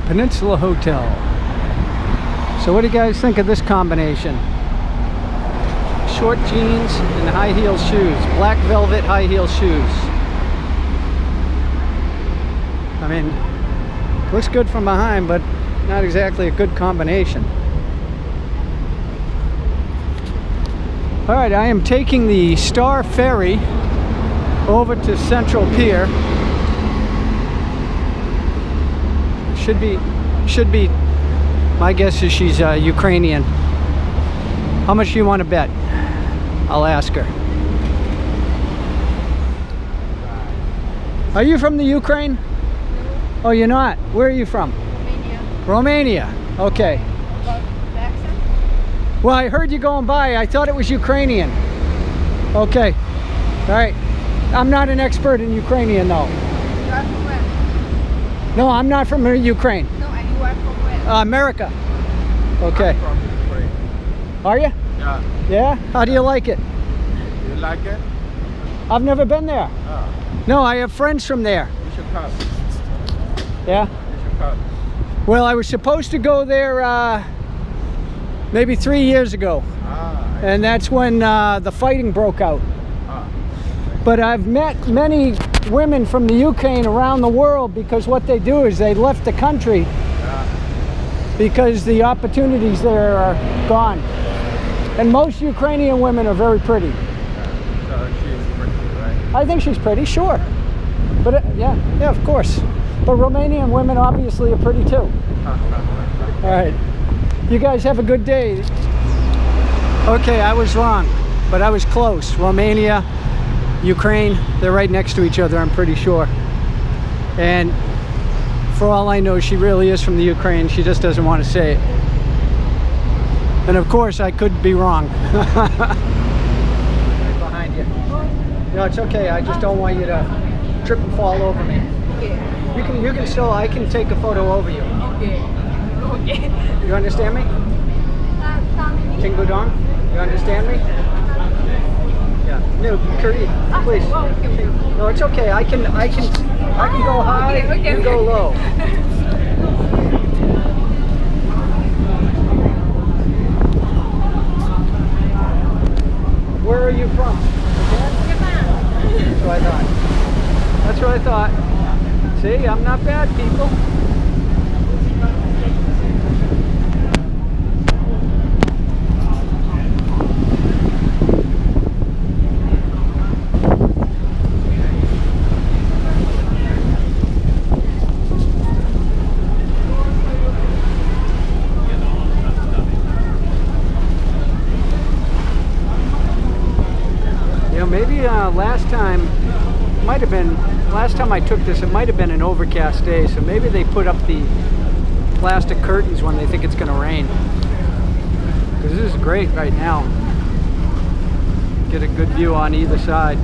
Peninsula Hotel. So what do you guys think of this combination? Short jeans and high heel shoes, black velvet high heel shoes. I mean, looks good from behind, but not exactly a good combination. All right, I am taking the Star Ferry over to Central Pier. Should be, my guess is she's Ukrainian. How much do you want to bet? I'll ask her. Are you from the Ukraine? Oh, you're not? Where are you from? Romania. Romania, okay. The accent? Well, I heard you going by. I thought it was Ukrainian. Okay, all right. I'm not an expert in Ukrainian though. You are from where? No, I'm not from Ukraine. No, and you are from where? America. Okay. I'm from Ukraine. Are you? Yeah. Yeah? How do you like it? You like it? I've never been there. Oh, No, I have friends from there. you should come. Yeah? You should come. Well, I was supposed to go there maybe 3 years ago. And that's when the fighting broke out. But I've met many women from the Ukraine around the world, because what they do is they left the country because the opportunities there are gone. And most Ukrainian women are very pretty. So she's pretty, right? I think she's pretty, sure. But yeah, of course. But Romanian women obviously are pretty too. All right. You guys have a good day. Okay, I was wrong, but I was close. Romania, Ukraine, they're right next to each other, I'm pretty sure. And for all I know, she really is from the Ukraine. She just doesn't want to say it. And of course, I could be wrong. Right behind you. No, it's okay. I just don't want you to trip and fall over me. Okay. You can still, I can take a photo over you. Okay. Okay. You understand me? Tingbudong? You understand me? Yeah. No, Curry, please. Oh, okay. No, it's okay. I can go high. Okay, You go low. Where are you from? Japan. That's what I thought. That's what I thought. See, I'm not bad, people. Maybe last time I took this, it might have been an overcast day, so maybe they put up the plastic curtains when they think it's going to rain. Because this is great right now. Get a good view on either side.